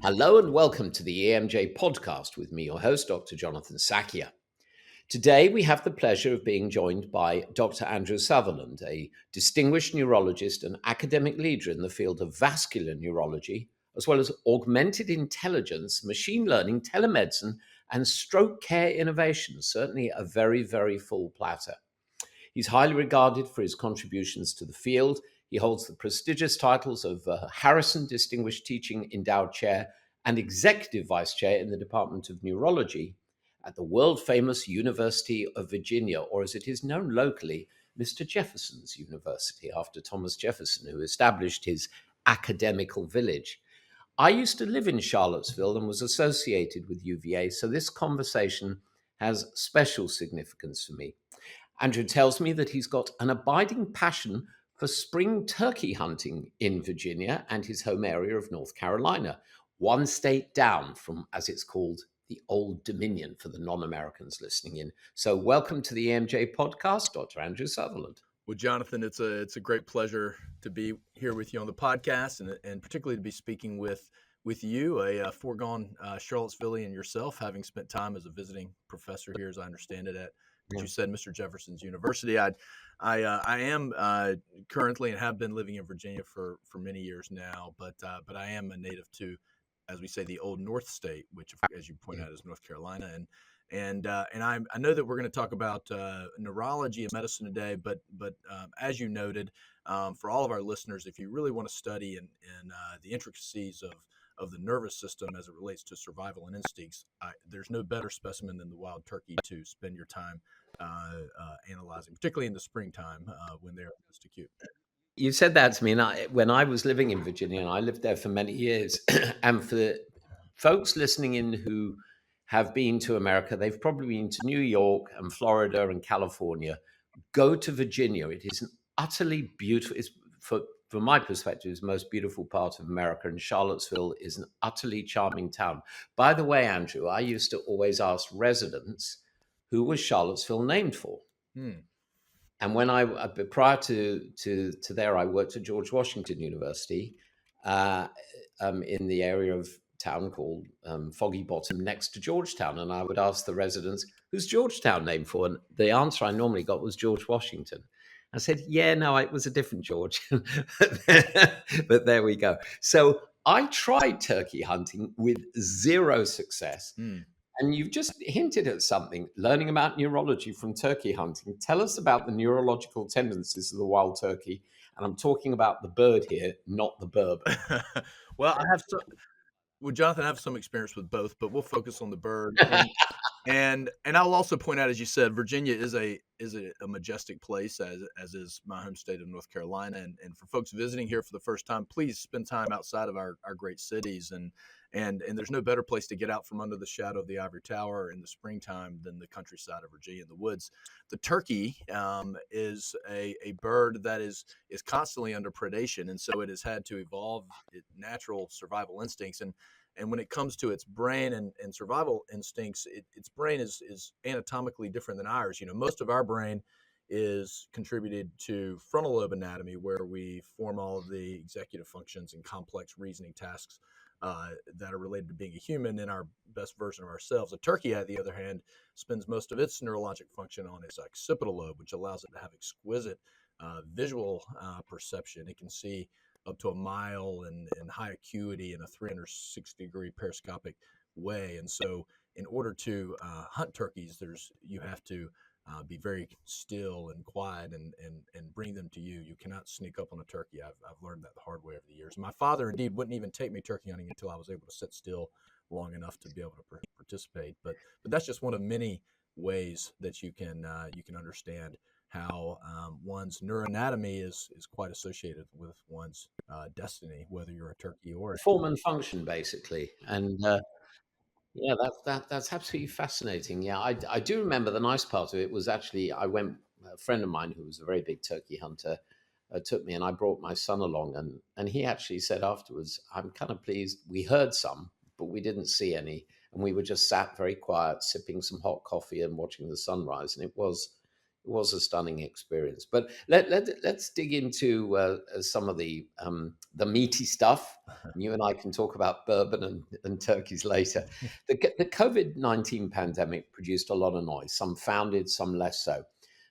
Hello and welcome to the EMJ podcast with me, your host, Dr. Jonathan Sackier. Today, we have the pleasure of being joined by Dr. Andrew Southerland, a distinguished neurologist and academic leader in the field of vascular neurology, as well as augmented intelligence, machine learning, telemedicine, and stroke care innovations. Certainly a very, very full platter. He's highly regarded for his contributions to the field. He holds the prestigious titles of Harrison Distinguished Teaching Endowed Chair and Executive Vice Chair in the Department of Neurology at the world-famous University of Virginia, or as it is known locally, Mr. Jefferson's University, after Thomas Jefferson, who established his academical village. I used to live in Charlottesville and was associated with UVA, so this conversation has special significance for me. Andrew tells me that he's got an abiding passion for spring turkey hunting in Virginia and his home area of North Carolina, one state down from, as it's called, the Old Dominion for the non-Americans listening in. So welcome to the EMJ podcast, Dr. Andrew Southerland. Well, Jonathan, it's a great pleasure to be here with you on the podcast, and particularly to be speaking with you, a foregone Charlottesvillian yourself, having spent time as a visiting professor here, as I understand it, at, as you said, Mr. Jefferson's University. I am currently and have been living in Virginia for many years now, but I am a native to, as we say, the old North State, which, as you point out, is North Carolina, and I know that we're going to talk about neurology and medicine today, but as you noted, for all of our listeners, if you really want to study in the intricacies of the nervous system as it relates to survival and instincts, there's no better specimen than the wild turkey to spend your time analyzing, particularly in the springtime when they're most acute. You said that to me, and when I was living in Virginia, and I lived there for many years, and for the folks listening in who have been to America, they've probably been to New York and Florida and California. Go to Virginia. It is an utterly beautiful, from my perspective, it's the most beautiful part of America, and Charlottesville is an utterly charming town. By the way, Andrew, I used to always ask residents, who was Charlottesville named for? And when prior to there, I worked at George Washington University in the area of town called Foggy Bottom next to Georgetown. And I would ask the residents, who's Georgetown named for? And the answer I normally got was George Washington. I said, yeah, no, it was a different George. But there we go. So I tried turkey hunting with zero success. And you've just hinted at something, learning about neurology from turkey hunting. Tell us about the neurological tendencies of the wild turkey. And I'm talking about the bird here, not the burb. Well, Jonathan, I have some experience with both, but we'll focus on the bird. And I'll also point out, as you said, Virginia is a majestic place, as is my home state of North Carolina. And for folks visiting here for the first time, please spend time outside of our great cities. And there's no better place to get out from under the shadow of the ivory tower in the springtime than the countryside of Virginia in the woods. The turkey is a bird that is constantly under predation, and so it has had to evolve its natural survival instincts. And when it comes to its brain and survival instincts, its brain is anatomically different than ours. You know, most of our brain is contributed to frontal lobe anatomy, where we form all of the executive functions and complex reasoning tasks that are related to being a human in our best version of ourselves. A turkey, on the other hand, spends most of its neurologic function on its occipital lobe, which allows it to have exquisite visual perception. It can see up to a mile in high acuity in a 360-degree periscopic way. And so in order to hunt turkeys, you have to be very still and quiet and bring them to you. You cannot sneak up on a turkey. I've learned that the hard way over the years. My father, indeed, wouldn't even take me turkey hunting until I was able to sit still long enough to be able to participate. But that's just one of many ways that you can understand how one's neuroanatomy is quite associated with one's destiny, whether you're a turkey or form and function, basically. And yeah, that's absolutely fascinating. Yeah, I do remember the nice part of it was actually a friend of mine who was a very big turkey hunter took me, and I brought my son along, and he actually said afterwards, I'm kind of pleased we heard some, but we didn't see any, and we were just sat very quiet, sipping some hot coffee and watching the sunrise, and it was It was a stunning experience. But let's dig into some of the meaty stuff. You and I can talk about bourbon and turkeys later. The COVID-19 pandemic produced a lot of noise, some founded, some less so.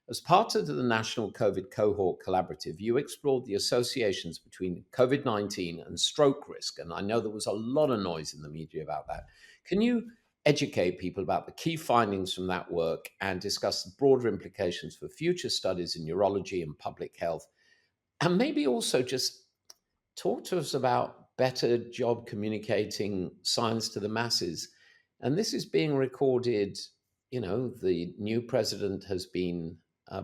As part of the National COVID Cohort Collaborative, you explored the associations between COVID 19 and stroke risk. And I know there was a lot of noise in the media about that. Can you educate people about the key findings from that work and discuss the broader implications for future studies in neurology and public health? And maybe also just talk to us about better job communicating science to the masses. And this is being recorded. The new president has been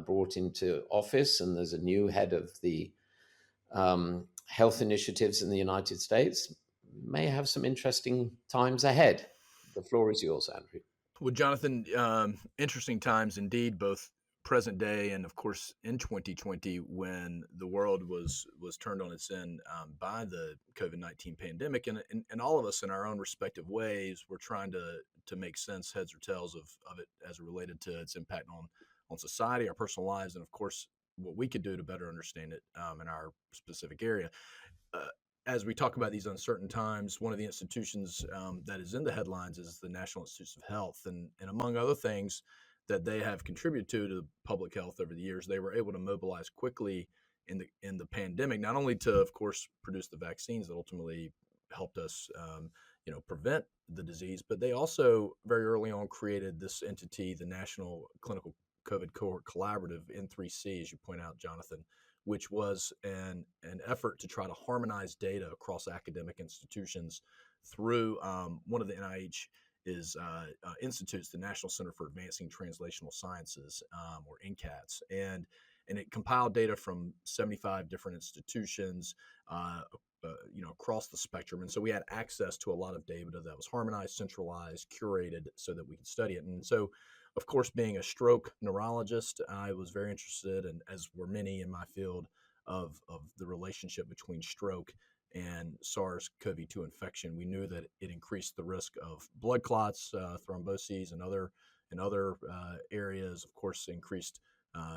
brought into office, and there's a new head of the health initiatives in the United States. May have some interesting times ahead. The floor is yours, Andrew. Well, Jonathan, interesting times indeed, both present day and, of course, in 2020, when the world was turned on its end by the COVID-19 pandemic, and all of us in our own respective ways were trying to make sense, heads or tails of it as it related to its impact on society, our personal lives, and of course what we could do to better understand it in our specific area. Uh, as we talk about these uncertain times, one of the institutions that is in the headlines is the National Institutes of Health, and among other things that they have contributed to public health over the years, they were able to mobilize quickly in the pandemic, not only to, of course, produce the vaccines that ultimately helped us, prevent the disease, but they also very early on created this entity, the National Clinical COVID Cohort Collaborative, N3C, as you point out, Jonathan, which was an effort to try to harmonize data across academic institutions through one of the NIH institutes, the National Center for Advancing Translational Sciences, or NCATS, and it compiled data from 75 different institutions, across the spectrum. And so we had access to a lot of data that was harmonized, centralized, curated, so that we could study it. And so, of course, being a stroke neurologist, I was very interested, and as were many in my field, of the relationship between stroke and SARS-CoV-2 infection. We knew that it increased the risk of blood clots, thromboses, and other areas. Of course, increased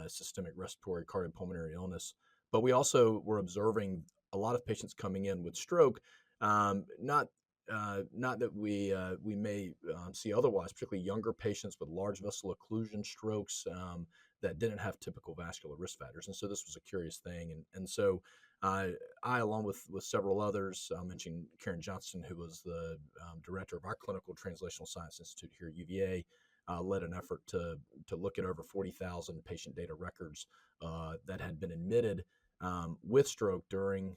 systemic respiratory cardiopulmonary illness. But we also were observing a lot of patients coming in with stroke, not that we may see otherwise, particularly younger patients with large vessel occlusion strokes that didn't have typical vascular risk factors. And so this was a curious thing. And so I, along with several others, I mentioned Karen Johnston, who was the director of our Clinical Translational Science Institute here at UVA, led an effort to look at over 40,000 patient data records that had been admitted with stroke during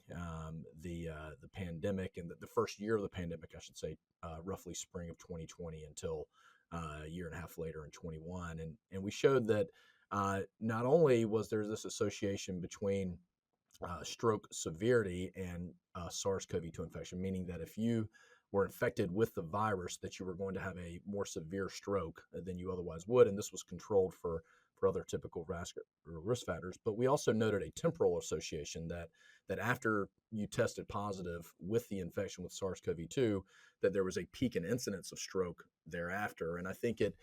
the pandemic, and the first year of the pandemic, I should say, roughly spring of 2020 until a year and a half later in 21. And we showed that not only was there this association between stroke severity and SARS-CoV-2 infection, meaning that if you were infected with the virus, that you were going to have a more severe stroke than you otherwise would, and this was controlled for other typical vascular risk factors. But we also noted a temporal association that after you tested positive with the infection with SARS-CoV-2, that there was a peak in incidence of stroke thereafter. And I think it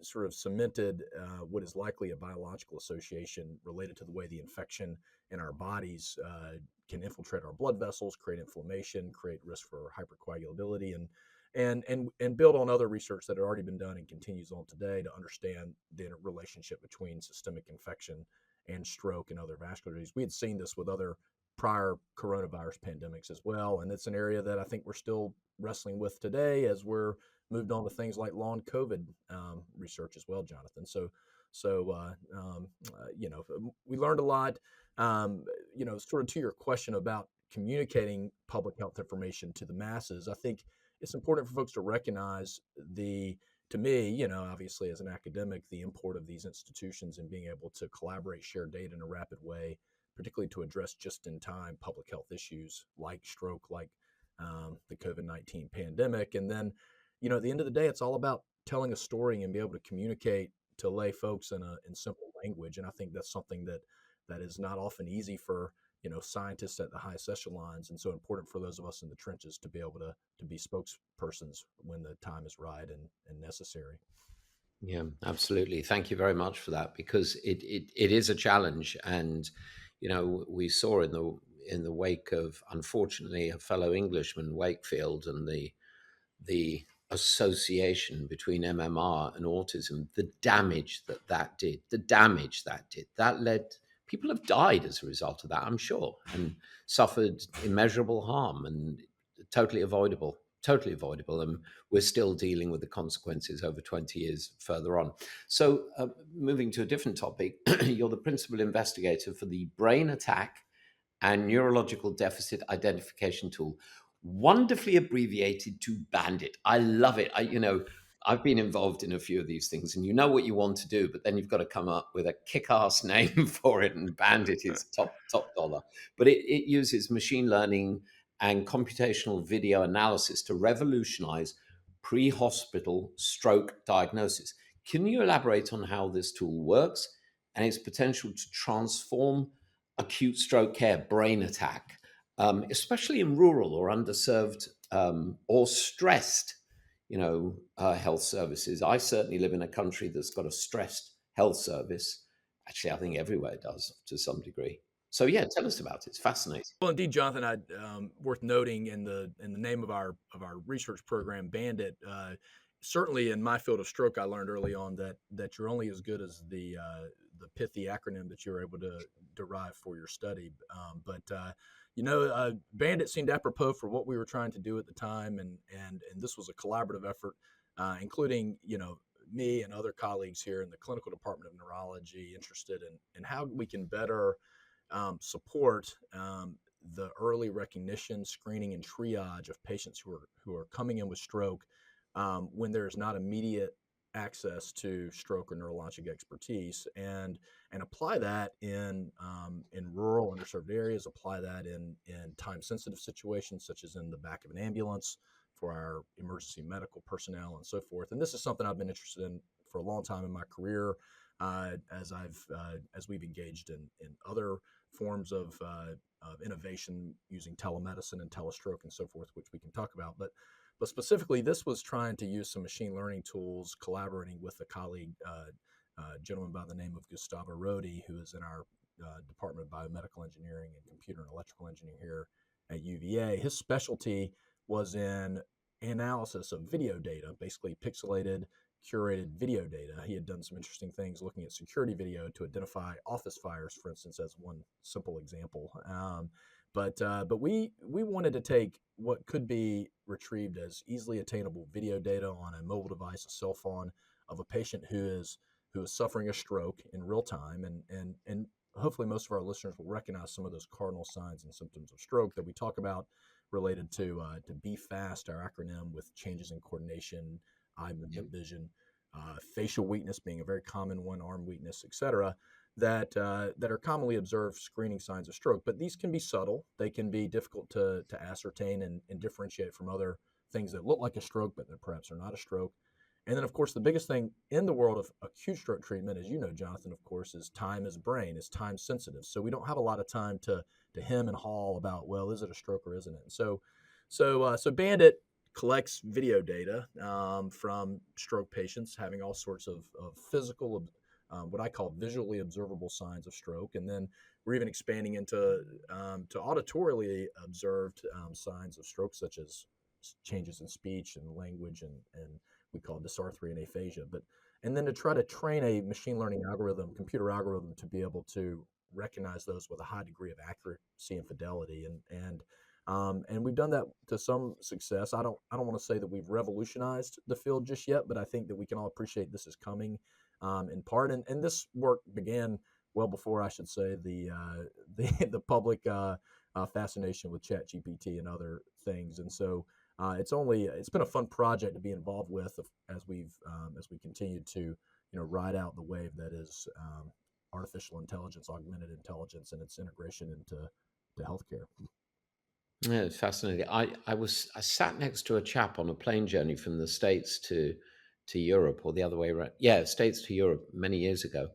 sort of cemented what is likely a biological association related to the way the infection in our bodies can infiltrate our blood vessels, create inflammation, create risk for hypercoagulability, and build on other research that had already been done and continues on today to understand the relationship between systemic infection and stroke and other vascular disease. We had seen this with other prior coronavirus pandemics as well, and it's an area that I think we're still wrestling with today as we're moved on to things like long COVID research as well, Jonathan. We learned a lot. Sort of to your question about communicating public health information to the masses, I think it's important for folks to recognize to me, obviously as an academic, the import of these institutions and being able to collaborate, share data in a rapid way, particularly to address just-in-time public health issues like stroke, like the COVID-19 pandemic. And then, at the end of the day, it's all about telling a story and be able to communicate to lay folks in simple language. And I think that's something that is not often easy for scientists at the highest echelons, and so important for those of us in the trenches to be able to be spokespersons when the time is right and necessary. Yeah, absolutely. Thank you very much for that, because it is a challenge. And we saw in the wake of, unfortunately, a fellow Englishman, Wakefield, and the association between MMR and autism, the damage that led, people have died as a result of that, I'm sure, and suffered immeasurable harm, and totally avoidable. And we're still dealing with the consequences over 20 years further on. So, moving to a different topic, you're the principal investigator for the brain attack and neurological deficit identification tool, wonderfully abbreviated to BANDIT. I love it. I've been involved in a few of these things, and you know what you want to do, but then you've got to come up with a kick-ass name for it, and BANDIT is top dollar. But it uses machine learning and computational video analysis to revolutionize pre-hospital stroke diagnosis. Can you elaborate on how this tool works and its potential to transform acute stroke care, brain attack, especially in rural or underserved or stressed, health services? I certainly live in a country that's got a stressed health service. Actually, I think everywhere does to some degree. So yeah, tell us about it. It's fascinating. Well, indeed, Jonathan, worth noting in the name of our research program, Bandit. Certainly, in my field of stroke, I learned early on that you're only as good as the pithy acronym that you're able to derive for your study. Bandit seemed apropos for what we were trying to do at the time, and this was a collaborative effort, including me and other colleagues here in the clinical department of neurology, interested in how we can better support the early recognition, screening, and triage of patients who are coming in with stroke when there's not immediate access to stroke or neurologic expertise, and apply that in rural underserved areas. Apply that in time sensitive situations, such as in the back of an ambulance for our emergency medical personnel and so forth. And this is something I've been interested in for a long time in my career, as we've engaged in other forms of innovation using telemedicine and telestroke and so forth, which we can talk about. But specifically, this was trying to use some machine learning tools, collaborating with a colleague, gentleman by the name of Gustavo Rodi, who is in our Department of Biomedical Engineering and Computer and Electrical Engineering here at UVA. His specialty was in analysis of video data, basically pixelated, curated video data. He had done some interesting things looking at security video to identify office fires, for instance, as one simple example. But we wanted to take what could be retrieved as easily attainable video data on a mobile device, a cell phone, of a patient who is suffering a stroke in real time, and hopefully most of our listeners will recognize some of those cardinal signs and symptoms of stroke that we talk about, related to BFAST, our acronym, with changes in coordination, eye movement, vision, facial weakness being a very common one, arm weakness, etc., that are commonly observed screening signs of stroke. But these can be subtle. They can be difficult to ascertain and differentiate from other things that look like a stroke, but that perhaps are not a stroke. And then, of course, the biggest thing in the world of acute stroke treatment, as you know, Jonathan, of course, is time is brain, is time sensitive. So we don't have a lot of time to hem and haw about, well, is it a stroke or isn't it? And so Bandit collects video data from stroke patients having all sorts of physical, what I call visually observable signs of stroke, and then we're even expanding into to auditorily observed signs of stroke, such as changes in speech and language, and we call dysarthria and aphasia. And then to try to train a machine learning algorithm, computer algorithm, to be able to recognize those with a high degree of accuracy and fidelity, and we've done that to some success. I don't want to say that we've revolutionized the field just yet, but I think that we can all appreciate this is coming in part. And this work began well before, I should say, the public fascination with ChatGPT and other things. And so it's been a fun project to be involved with as we continue to ride out the wave that is artificial intelligence, augmented intelligence, and its integration into healthcare. Yeah, it's fascinating. I sat next to a chap on a plane journey from the States to Europe, or the other way around. Yeah, States to Europe many years ago.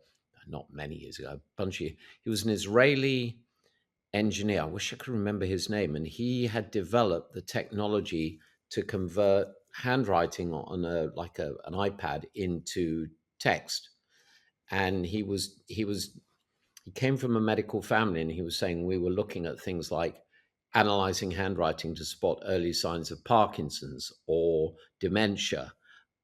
Not many years ago, a bunch of years. He was an Israeli engineer. I wish I could remember his name. And he had developed the technology to convert handwriting on an iPad into text, and he came from a medical family, and he was saying we were looking at things like analyzing handwriting to spot early signs of Parkinson's or dementia,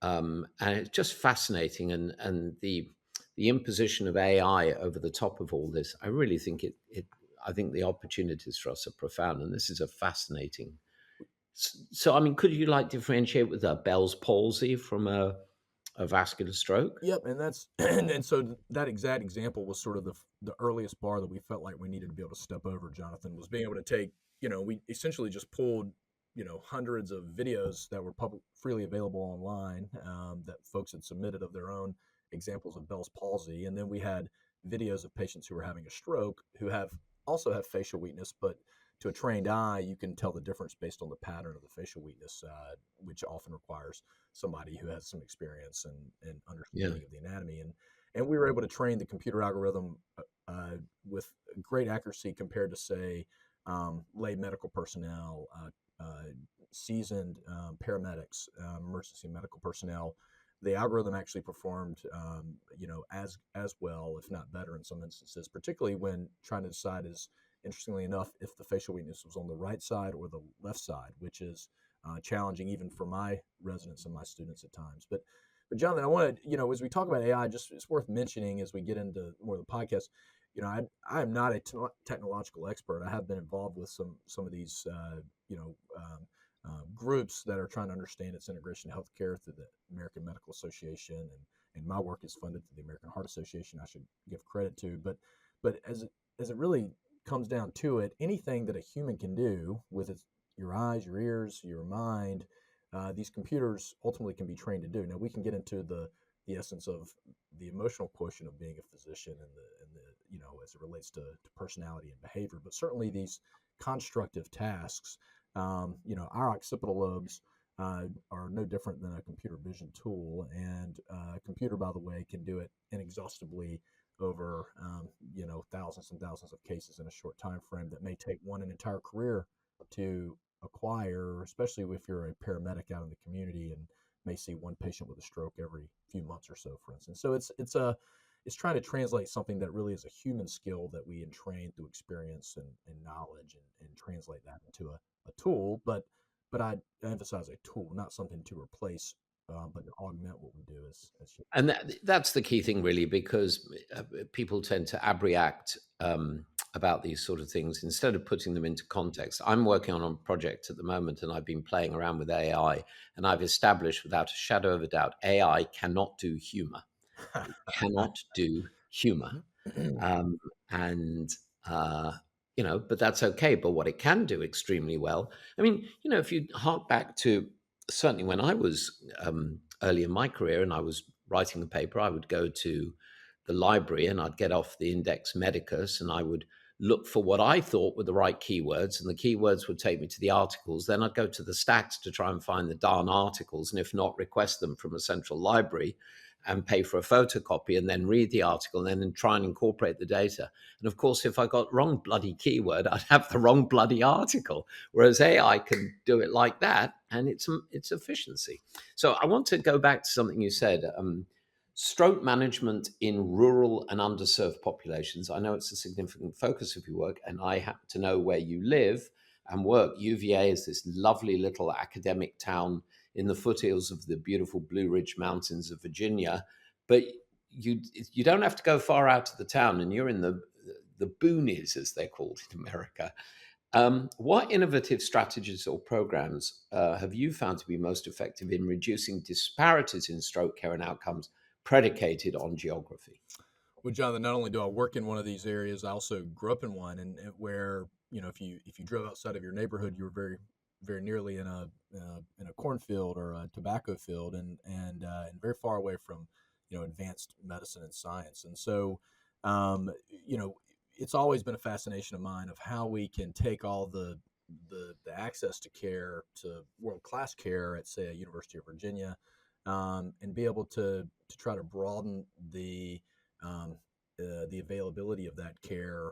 and it's just fascinating. And the imposition of AI over the top of all this, I really think I think the opportunities for us are profound, and this is a fascinating. So, I mean, could you like differentiate with Bell's palsy from a vascular stroke? Yep, and that's and so that exact example was sort of the earliest bar that we felt like we needed to be able to step over, Jonathan, was being able to take, we essentially just pulled, hundreds of videos that were freely available online, that folks had submitted of their own examples of Bell's palsy, and then we had videos of patients who were having a stroke who also have facial weakness, but to a trained eye, you can tell the difference based on the pattern of the facial weakness, which often requires somebody who has some experience and Yeah, understanding of the anatomy. And we were able to train the computer algorithm with great accuracy compared to, say, lay medical personnel, seasoned paramedics, emergency medical personnel. The algorithm actually performed, as well, if not better, in some instances, particularly when trying to decide, is interestingly enough, if the facial weakness was on the right side or the left side, which is challenging even for my residents and my students at times. But Jonathan, I wanted, as we talk about AI, just it's worth mentioning as we get into more of the podcast. I am not a technological expert. I have been involved with some of these, groups that are trying to understand its integration in healthcare through the American Medical Association, and my work is funded through the American Heart Association. I should give credit to, but as it really comes down to it, anything that a human can do with your eyes, your ears, your mind, these computers ultimately can be trained to do. Now we can get into the essence of the emotional quotient of being a physician and the as it relates to personality and behavior, but certainly these constructive tasks, our occipital lobes are no different than a computer vision tool, and a computer, by the way, can do it inexhaustibly over thousands and thousands of cases in a short time frame that may take one an entire career to acquire, especially if you're a paramedic out in the community and may see one patient with a stroke every few months or so, for instance. So it's trying to translate something that really is a human skill that we entrain through experience and knowledge, and translate that into a tool. But I emphasize a tool, not something to replace, but to augment what we do as humans. and that's the key thing, really, because people tend to abreact about these sort of things instead of putting them into context. I'm working on a project at the moment, and I've been playing around with AI, and I've established without a shadow of a doubt AI cannot do humor. It cannot do humor. Um, and but that's okay. But what it can do extremely well, I mean, if you hark back to certainly when I was early in my career and I was writing a paper, I would go to the library and I'd get off the Index Medicus and I would look for what I thought were the right keywords, and the keywords would take me to the articles. Then I'd go to the stacks to try and find the darn articles, and if not, request them from a central library and pay for a photocopy and then read the article and then try and incorporate the data. And of course, if I got wrong bloody keyword, I'd have the wrong bloody article. Whereas AI can do it like that, and it's efficiency. So I want to go back to something you said. Stroke management in rural and underserved populations. I know it's a significant focus of your work, and I happen to know where you live and work. UVA is this lovely little academic town in the foothills of the beautiful Blue Ridge Mountains of Virginia, but you don't have to go far out of the town, and you're in the boonies, as they're called in America. What innovative strategies or programs have you found to be most effective in reducing disparities in stroke care and outcomes predicated on geography? Well, Jonathan, not only do I work in one of these areas, I also grew up in one, and where if you drove outside of your neighborhood, you were very very nearly in a cornfield or a tobacco field, and very far away from advanced medicine and science. And so, um, you know, it's always been a fascination of mine of how we can take all the access to care, to world class care at, say, a University of Virginia, and be able to try to broaden um, the availability of that care,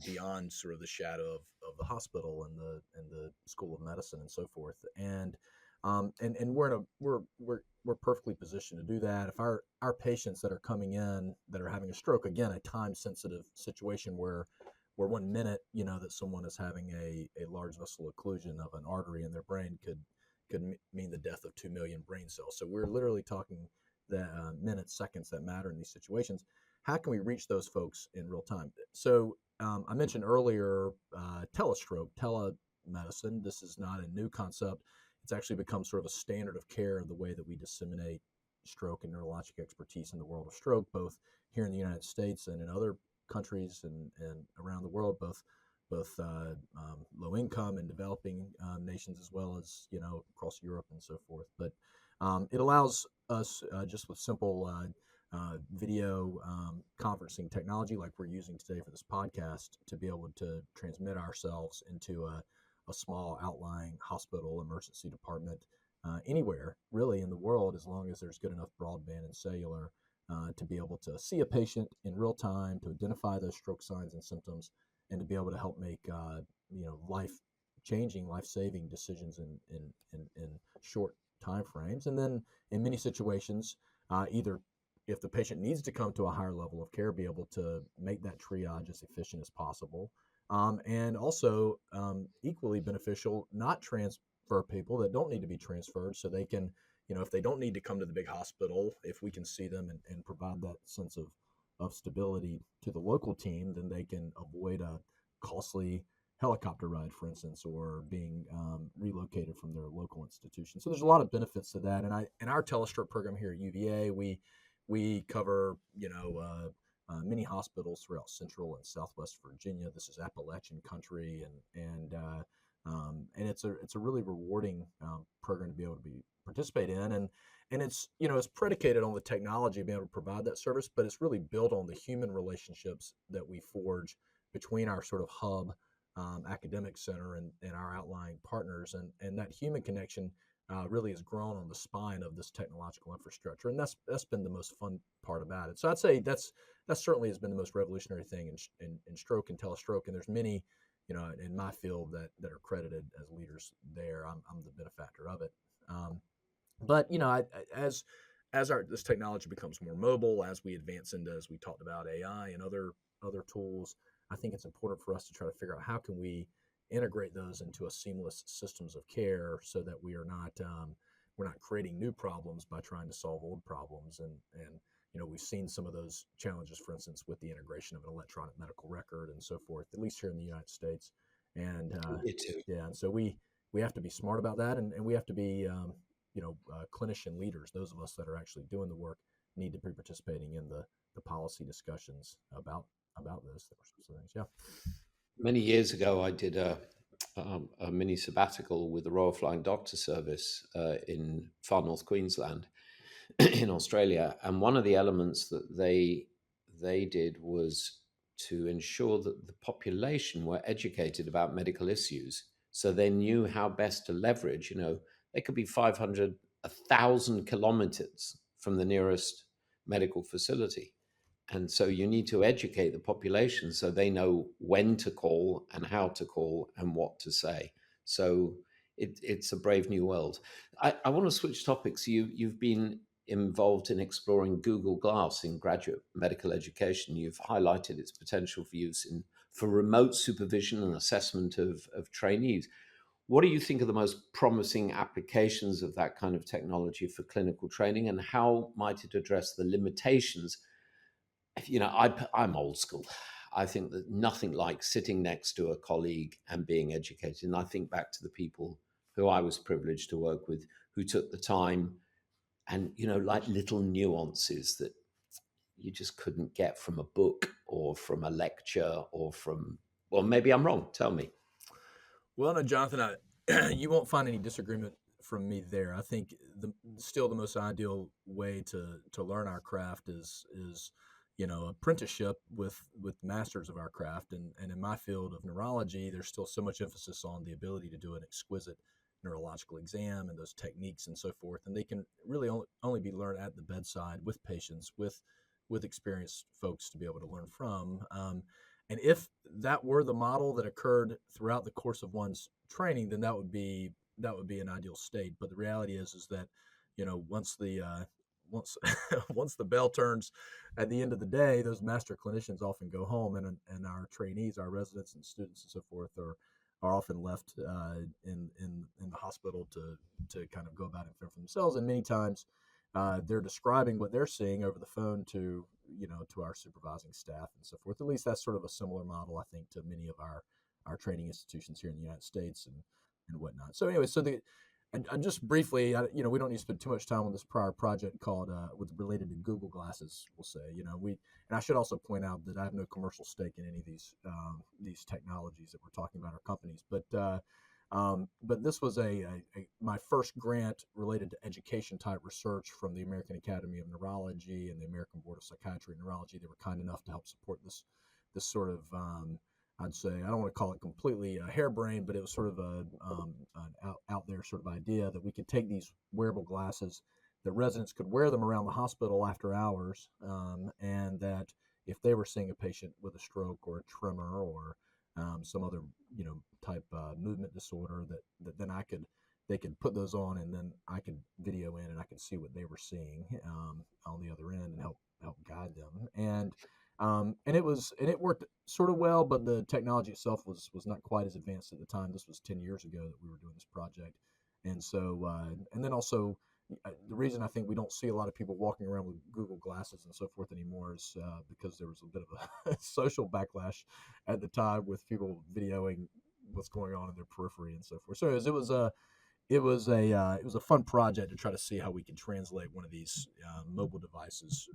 beyond sort of the shadow of the hospital and the School of Medicine and so forth. And And we're perfectly positioned to do that. If our patients that are coming in that are having a stroke, again, a time sensitive situation where 1 minute, that someone is having a large vessel occlusion of an artery in their brain could mean the death of 2 million brain cells. So we're literally talking the minutes, seconds that matter in these situations. How can we reach those folks in real time? So I mentioned earlier telestroke, telemedicine. This is not a new concept. It's actually become sort of a standard of care in the way that we disseminate stroke and neurologic expertise in the world of stroke, both here in the United States and in other countries and around the world, both low income and developing nations, as well as across Europe and so forth. But it allows us just with simple video conferencing technology like we're using today for this podcast to be able to transmit ourselves into a small outlying hospital emergency department anywhere really in the world, as long as there's good enough broadband and cellular to be able to see a patient in real time, to identify those stroke signs and symptoms, and to be able to help make life-changing, life-saving decisions in short time frames. And then in many situations, either if the patient needs to come to a higher level of care, be able to make that triage as efficient as possible. And also equally beneficial, not transfer people that don't need to be transferred, so they can, if they don't need to come to the big hospital, if we can see them and provide that sense of stability to the local team, then they can avoid a costly helicopter ride, for instance, or being relocated from their local institution. So there's a lot of benefits to that. And in our telestroke program here at UVA, we cover many hospitals throughout Central and Southwest Virginia. This is Appalachian country, and it's a really rewarding program to be able to participate in, and it's predicated on the technology being able to provide that service, but it's really built on the human relationships that we forge between our sort of hub academic center and our outlying partners, and that human connection really has grown on the spine of this technological infrastructure, and that's been the most fun part about it. So I'd say that certainly has been the most revolutionary thing in stroke and telestroke, and there's many, in my field that are credited as leaders there. I'm the benefactor of it. But as this technology becomes more mobile, as we advance into, as we talked about, AI and other tools, I think it's important for us to try to figure out how can we integrate those into a seamless systems of care, so that we're not creating new problems by trying to solve old problems. And we've seen some of those challenges, for instance, with the integration of an electronic medical record and so forth, at least here in the United States. And yeah, and so we have to be smart about that, and we have to be clinician leaders. Those of us that are actually doing the work need to be participating in the policy discussions about those sorts of things. Yeah. Many years ago, I did a mini sabbatical with the Royal Flying Doctor Service in far north Queensland in Australia, and one of the elements that they did was to ensure that the population were educated about medical issues, so they knew how best to leverage. They could be 500, 1,000 kilometers from the nearest medical facility. And so you need to educate the population so they know when to call and how to call and what to say. So it's a brave new world. I want to switch topics. You've been involved in exploring Google Glass in graduate medical education. You've highlighted its potential for use for remote supervision and assessment of trainees. What do you think are the most promising applications of that kind of technology for clinical training, and how might it address the limitations? I'm old school. I think that nothing like sitting next to a colleague and being educated. And I think back to the people who I was privileged to work with, who took the time and, like little nuances that you just couldn't get from a book or from a lecture or from, well, maybe I'm wrong. Tell me. Well, no, Jonathan, you won't find any disagreement from me there. I think still the most ideal way to learn our craft is apprenticeship with masters of our craft. And in my field of neurology, there's still so much emphasis on the ability to do an exquisite neurological exam and those techniques and so forth. And they can really only be learned at the bedside with patients, with experienced folks to be able to learn from. And if that were the model that occurred throughout the course of one's training, then that would be that would be an ideal state. But the reality is that, once the once once the bell turns at the end of the day, those master clinicians often go home, and our trainees, our residents and students and so forth are often left in the hospital to kind of go about and fend for themselves. And many times they're describing what they're seeing over the phone to our supervising staff and so forth. At least that's sort of a similar model, I think, to many of our training institutions here in the United States and whatnot. So anyway, and just briefly, we don't need to spend too much time on this prior project called with related to Google Glasses. We'll say, and I should also point out that I have no commercial stake in any of these technologies that we're talking about, our companies. But this was my first grant related to education type research from the American Academy of Neurology and the American Board of Psychiatry and Neurology. They were kind enough to help support this sort of I'd say, I don't want to call it completely harebrained, but it was sort of an out there sort of idea that we could take these wearable glasses, that residents could wear them around the hospital after hours, and that if they were seeing a patient with a stroke or a tremor or some other type movement disorder, that then they could put those on, and then I could video in and I could see what they were seeing on the other end and help guide them. And it worked sort of well, but the technology itself was not quite as advanced at the time. This was 10 years ago that we were doing this project. And so and then also the reason I think we don't see a lot of people walking around with Google Glasses and so forth anymore is because there was a bit of a social backlash at the time with people videoing what's going on in their periphery and so forth. So it was a fun project to try to see how we can translate one of these mobile devices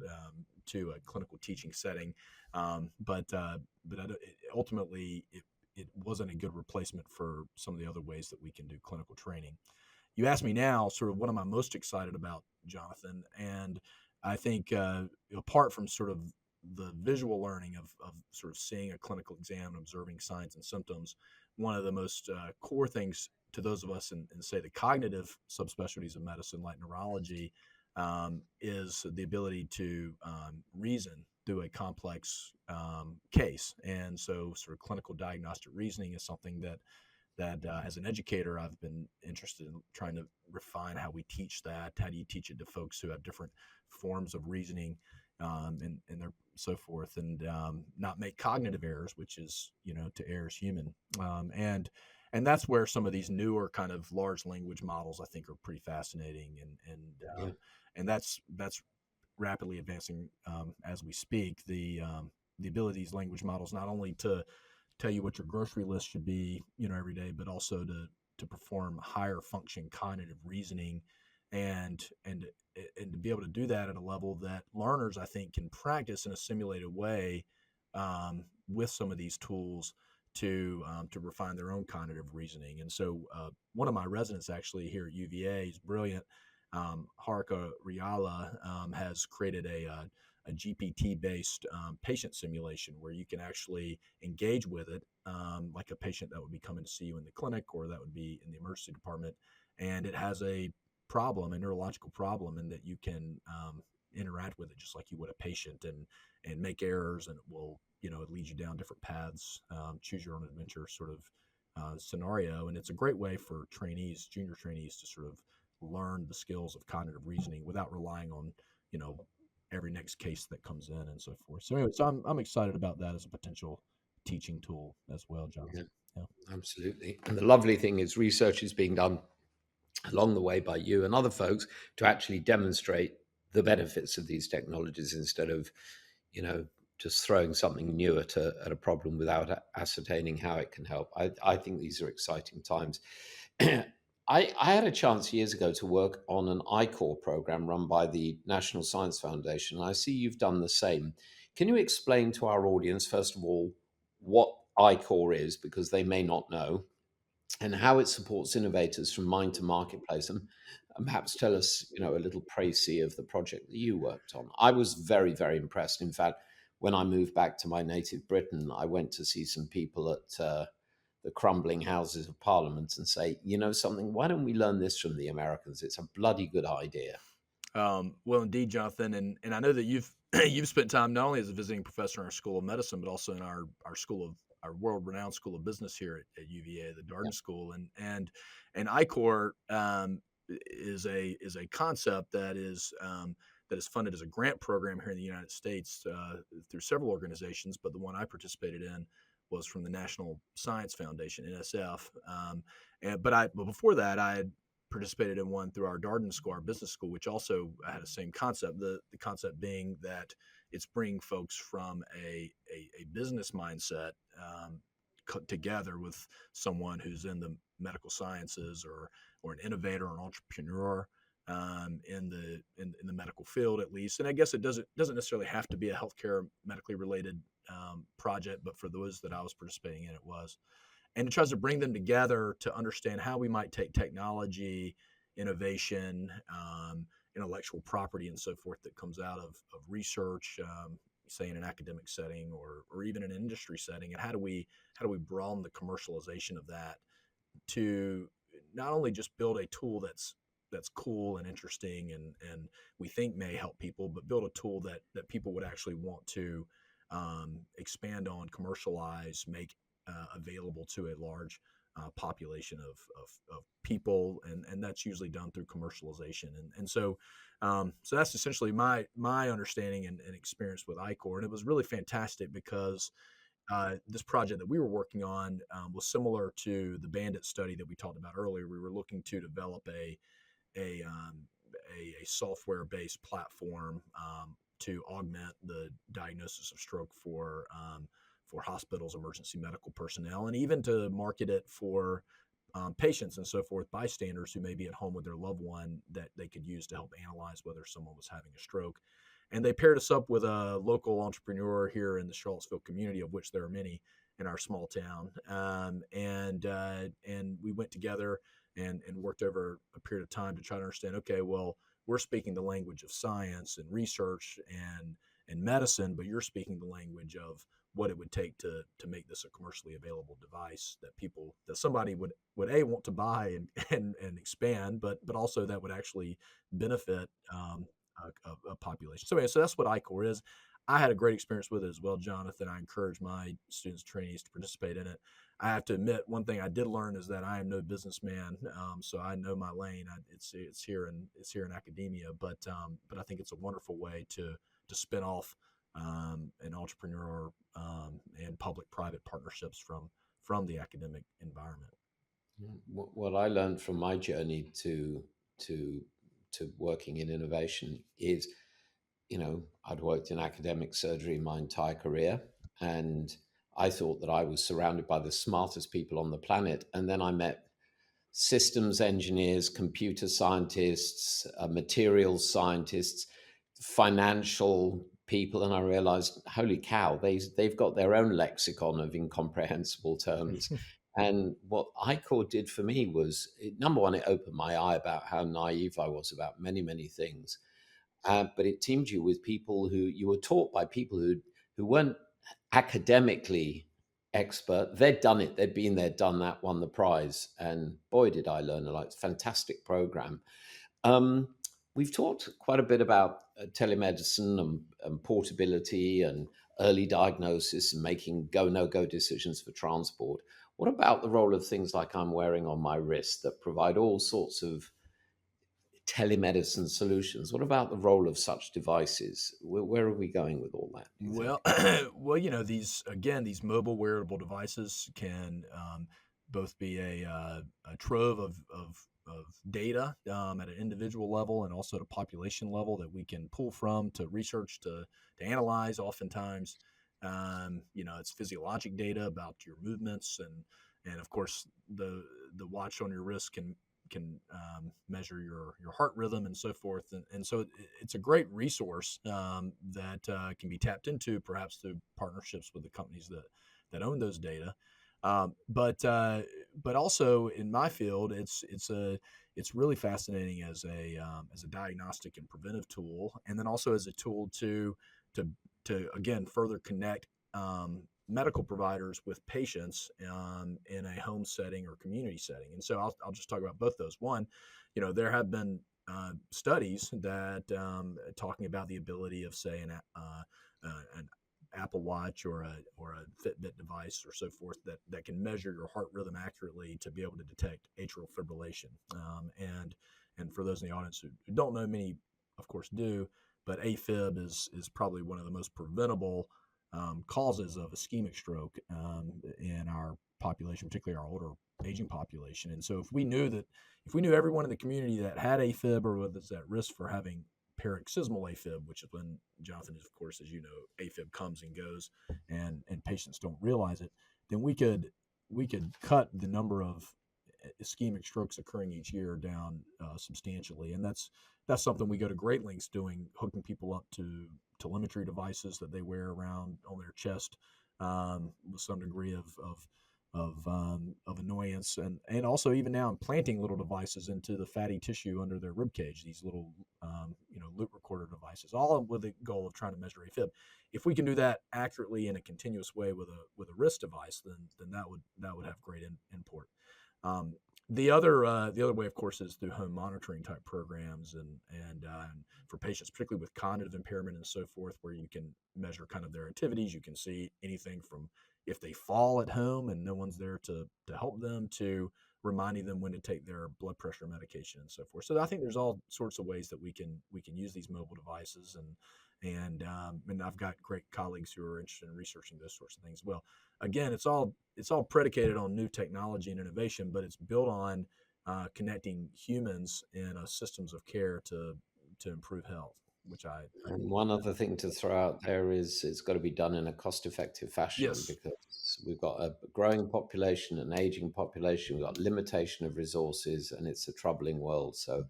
to a clinical teaching setting, ultimately it wasn't a good replacement for some of the other ways that we can do clinical training. You asked me now, sort of, what am I most excited about, Jonathan? And I think apart from sort of the visual learning of sort of seeing a clinical exam and observing signs and symptoms, one of the most core things to those of us in say the cognitive subspecialties of medicine like neurology is the ability to reason through a complex case. And so sort of clinical diagnostic reasoning is something that as an educator, I've been interested in trying to refine how we teach that. How do you teach it to folks who have different forms of reasoning and their so forth, and not make cognitive errors, which is, to err is human. And that's where some of these newer kind of large language models I think are pretty fascinating, and that's rapidly advancing as we speak. The ability of these language models not only to tell you what your grocery list should be, every day, but also to perform higher function cognitive reasoning, and to be able to do that at a level that learners, I think, can practice in a simulated way with some of these tools to refine their own cognitive reasoning. And so one of my residents actually here at UVA is brilliant. Haruka Riala has created a GPT-based patient simulation where you can actually engage with it, like a patient that would be coming to see you in the clinic or that would be in the emergency department. And it has a problem, a neurological problem, and that you can interact with it just like you would a patient, and make errors, and it will, it leads you down different paths, choose your own adventure sort of scenario. And it's a great way for trainees, junior trainees, to sort of learn the skills of cognitive reasoning without relying on, every next case that comes in and so forth. So anyway, I'm excited about that as a potential teaching tool as well, Jonathan. Yeah, absolutely. And the lovely thing is research is being done along the way by you and other folks to actually demonstrate the benefits of these technologies instead of, just throwing something new at a problem without ascertaining how it can help. I think these are exciting times. I had a chance years ago to work on an iCore program run by the National Science Foundation, and I see you've done the same. Can you explain to our audience, first of all, what iCore is, because they may not know, and how it supports innovators from mind to marketplace, and perhaps tell us, a little précis of the project that you worked on. I was very, very impressed. In fact, when I moved back to my native Britain, I went to see some people at the crumbling Houses of Parliament and say, something, why don't we learn this from the Americans? It's a bloody good idea. Well, indeed, Jonathan, and I know that you've spent time not only as a visiting professor in our School of Medicine, but also in our world-renowned School of Business here at UVA, the Darden School, and ICOR is a concept that is funded as a grant program here in the United States through several organizations, but the one I participated in was from the National Science Foundation, NSF. But before that, I had participated in one through our Darden School, our business school, which also had the same concept. The concept being that it's bringing folks from a business mindset together with someone who's in the medical sciences or an innovator or an entrepreneur in the medical field at least. And I guess it doesn't necessarily have to be a healthcare medically related project, but for those that I was participating in, it was. And it tries to bring them together to understand how we might take technology, innovation, intellectual property, and so forth that comes out of research, say in an academic setting or even an industry setting, and how do we broaden the commercialization of that to not only just build a tool that's cool and interesting and we think may help people, but build a tool that people would actually want to expand on, commercialize, make available to a large population of people, and that's usually done through commercialization. So that's essentially my understanding and experience with ICOR, and it was really fantastic because this project that we were working on was similar to the Bandit study that we talked about earlier. We were looking to develop a, um, a software-based platform to augment the diagnosis of stroke for hospitals, emergency medical personnel, and even to market it for patients and so forth, bystanders who may be at home with their loved one that they could use to help analyze whether someone was having a stroke. And they paired us up with a local entrepreneur here in the Charlottesville community, of which there are many in our small town. And we went together and worked over a period of time to try to understand, okay, well, we're speaking the language of science and research and medicine, but you're speaking the language of what it would take to make this a commercially available device that somebody would want to buy and expand, but also that would actually benefit a population. So anyway, so that's what ICOR is. I had a great experience with it as well, Jonathan. I encourage my students, trainees to participate in it. I have to admit, one thing I did learn is that I am no businessman, so I know my lane. It's here in academia, but I think it's a wonderful way to spin off an entrepreneur and public-private partnerships from the academic environment. What I learned from my journey to working in innovation is, I'd worked in academic surgery my entire career, and I thought that I was surrounded by the smartest people on the planet. And then I met systems engineers, computer scientists, materials scientists, financial people, and I realized, holy cow, they've got their own lexicon of incomprehensible terms. And what ICOR did for me was, number one, it opened my eye about how naive I was about many, many things. But it teamed you with people who you were taught by people who weren't academically expert. They'd done it. They'd been there, done that, won the prize. And boy, did I learn a lot. It's a fantastic program. Um, we've talked quite a bit about telemedicine and portability and early diagnosis and making go, no go decisions for transport. What about the role of things like I'm wearing on my wrist that provide all sorts of telemedicine solutions? What about the role of such devices? Where are we going with all that, do you Well, think? well, these mobile wearable devices can both be a trove of data at an individual level and also at a population level that we can pull from to research to analyze. Oftentimes, it's physiologic data about your movements and of course the watch on your wrist can measure your heart rhythm and so forth. And so it's a great resource that can be tapped into perhaps through partnerships with the companies that own those data. But also in my field, it's really fascinating as a diagnostic and preventive tool, and then also as a tool to again further connect medical providers with patients in a home setting or community setting. And so I'll just talk about both those. One, there have been studies that talking about the ability of, say, an Apple Watch or a Fitbit device or so forth that can measure your heart rhythm accurately to be able to detect atrial fibrillation. And for those in the audience who don't know, many of course do, but AFib is probably one of the most preventable causes of ischemic stroke in our population, particularly our older aging population. And so if we knew everyone in the community that had AFib or was at risk for having paroxysmal AFib, which is when, Jonathan, is, of course, as you know, AFib comes and goes, and patients don't realize it, then we could cut the number of ischemic strokes occurring each year down substantially. And that's something we go to great lengths doing, hooking people up to telemetry devices that they wear around on their chest with some degree of annoyance, and also even now implanting little devices into the fatty tissue under their rib cage. These little loop recorder devices, all with the goal of trying to measure AFib. If we can do that accurately in a continuous way with a wrist device, then that would have great import. The other way, of course, is through home monitoring type programs, and for patients, particularly with cognitive impairment and so forth, where you can measure kind of their activities. You can see anything from if they fall at home and no one's there to help them, to reminding them when to take their blood pressure medication and so forth. So I think there's all sorts of ways that we can use these mobile devices, and I've got great colleagues who are interested in researching those sorts of things as well. Again, it's all predicated on new technology and innovation, but it's built on connecting humans in systems of care to improve health, which I And one other thing to throw out there is it's got to be done in a cost-effective fashion, yes. because we've got a growing population, an aging population, we've got limitation of resources, and it's a troubling world. So,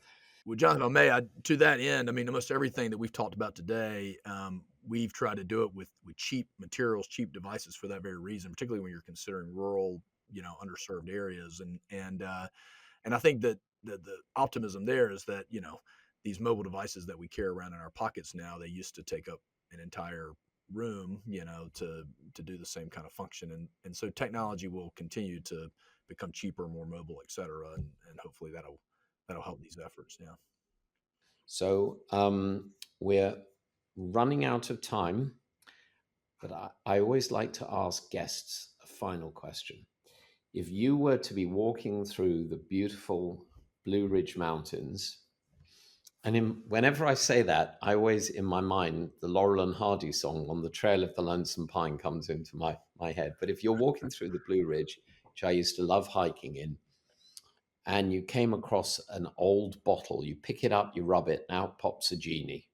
Well, Jonathan, if I may, to that end, I mean, almost everything that we've talked about today, we've tried to do it with cheap materials, cheap devices for that very reason, particularly when you're considering rural, underserved areas. And I think that the optimism there is that, these mobile devices that we carry around in our pockets now, they used to take up an entire room, to do the same kind of function. And so technology will continue to become cheaper, more mobile, et cetera. And hopefully that'll help these efforts. Yeah. so, we're running out of time, but I always like to ask guests a final question. If you were to be walking through the beautiful Blue Ridge Mountains, and whenever I say that, I always, in my mind, the Laurel and Hardy song "On the Trail of the Lonesome Pine" comes into my head. But if you're walking through the Blue Ridge, which I used to love hiking in, and you came across an old bottle, you pick it up, you rub it, and out pops a genie.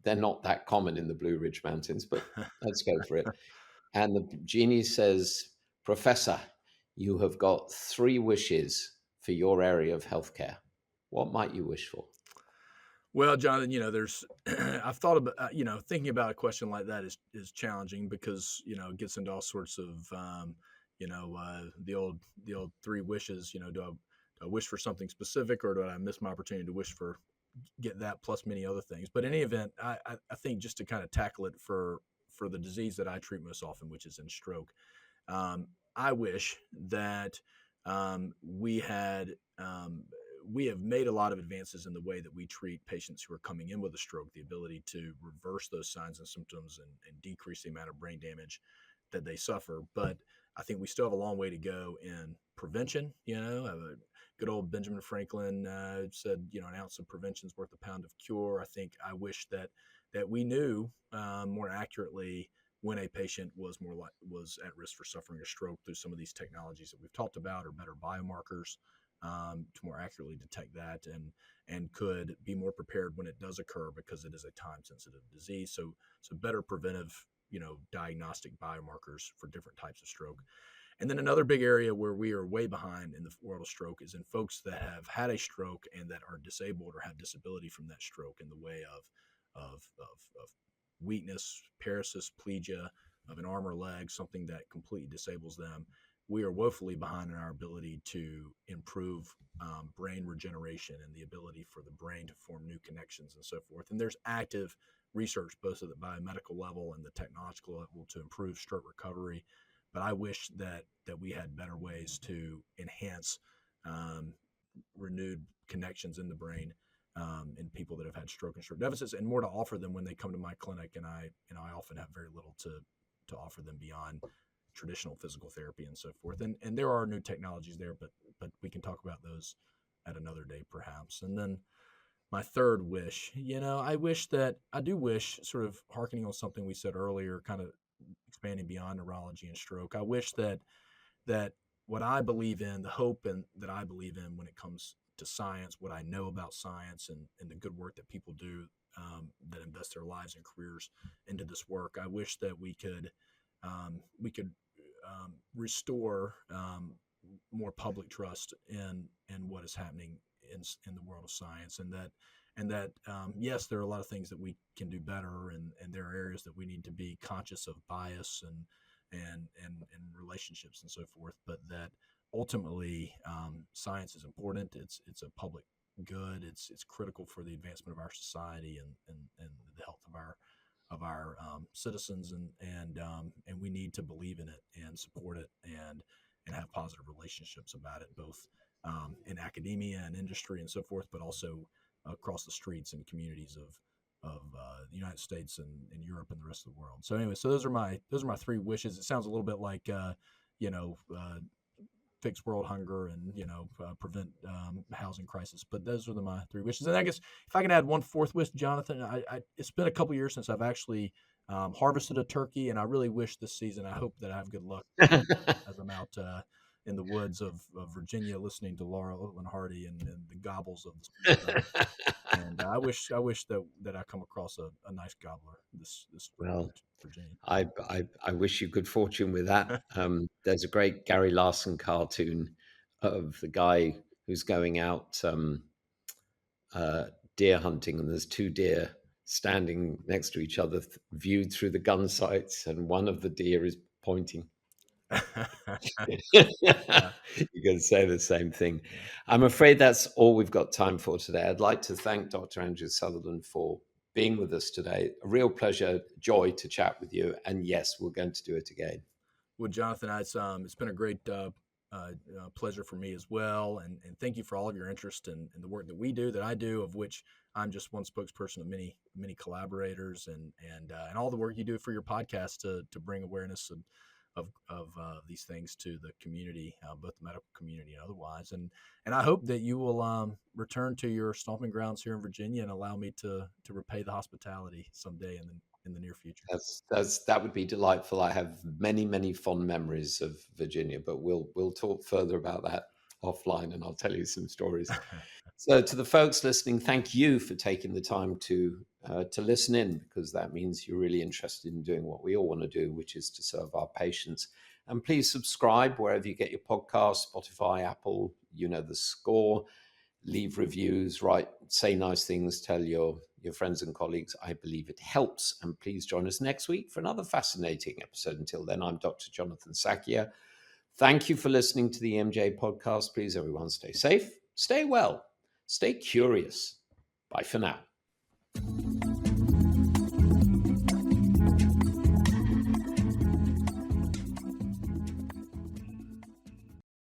They're not that common in the Blue Ridge Mountains, but let's go for it. And the genie says, "Professor, you have got 3 wishes for your area of healthcare. What might you wish for?" Well, Jonathan, there's I've thought about thinking about a question like that is challenging, because it gets into all sorts of the old 3 wishes. Do I wish for something specific, or do I miss my opportunity to wish for get that plus many other things? But in any event, I think just to kind of tackle it for the disease that I treat most often, which is in stroke, I wish that we had we have made a lot of advances in the way that we treat patients who are coming in with a stroke, the ability to reverse those signs and symptoms, and decrease the amount of brain damage that they suffer. But I think we still have a long way to go in prevention. Good old Benjamin Franklin said, an ounce of prevention is worth a pound of cure. I wish that we knew more accurately when a patient was at risk for suffering a stroke through some of these technologies that we've talked about, or better biomarkers to more accurately detect that, and could be more prepared when it does occur, because it is a time sensitive disease. So better preventive, diagnostic biomarkers for different types of stroke. And then another big area where we are way behind in the world of stroke is in folks that have had a stroke and that are disabled or have disability from that stroke, in the way of weakness, parasysplegia of an arm or leg, something that completely disables them. We are woefully behind in our ability to improve brain regeneration and the ability for the brain to form new connections and so forth. And there's active research, both at the biomedical level and the technological level, to improve stroke recovery. But I wish that we had better ways to enhance renewed connections in the brain. in people that have had stroke and stroke deficits, and more to offer them when they come to my clinic. And I often have very little to offer them beyond traditional physical therapy and so forth. And there are new technologies there, but we can talk about those at another day perhaps. And then my third wish, I do wish, sort of hearkening on something we said earlier, kind of expanding beyond neurology and stroke. I wish that what I believe in, the hope and that I believe in when it comes to science, what I know about science and the good work that people do, that invest their lives and careers into this work. I wish that we could restore more public trust in what is happening in the world of science, and that yes, there are a lot of things that we can do better, and there are areas that we need to be conscious of bias and relationships and so forth, but that ultimately science is important. It's a public good. It's critical for the advancement of our society and the health of our citizens, and we need to believe in it and support it and have positive relationships about it, both in academia and industry and so forth, but also across the streets and communities of the United States and Europe and the rest of the world. So anyway, so those are my three wishes. It sounds a little bit like fix world hunger and prevent housing crisis, but those are my three wishes. And I guess if I can add one fourth wish, Jonathan, it's been a couple years since I've actually harvested a turkey, and I really wish this season, I hope that I have good luck as I'm out in the woods of Virginia, listening to Laurel and Hardy and the gobbles of the and I wish that I come across a nice gobbler this spring Well, in Virginia. I wish you good fortune with that. There's a great Gary Larson cartoon of the guy who's going out deer hunting, and there's two deer standing next to each other, viewed through the gun sights, and one of the deer is pointing. You can say the same thing. Yeah. I'm afraid that's all we've got time for today. I'd like to thank Dr. Andrew Southerland for being with us today. A real pleasure, joy to chat with you. And yes, we're going to do it again. Well, Jonathan, it's been a great pleasure for me as well, and thank you for all of your interest in the work that we do, that I do, of which I'm just one spokesperson of many collaborators, and all the work you do for your podcast to bring awareness of these things to the community, both the medical community and otherwise. And I hope that you will return to your stomping grounds here in Virginia and allow me to repay the hospitality someday in the near future. That would be delightful. I have many fond memories of Virginia, but we'll talk further about that offline, and I'll tell you some stories. So, to the folks listening, thank you for taking the time to listen in, because that means you're really interested in doing what we all want to do, which is to serve our patients. And please subscribe wherever you get your podcasts, Spotify, Apple, you know the score. Leave reviews, say nice things, tell your friends and colleagues. I believe it helps. And please join us next week for another fascinating episode. Until then, I'm Dr. Jonathan Sackier. Thank you for listening to the EMJ podcast. Please, everyone, stay safe, stay well, stay curious. Bye for now.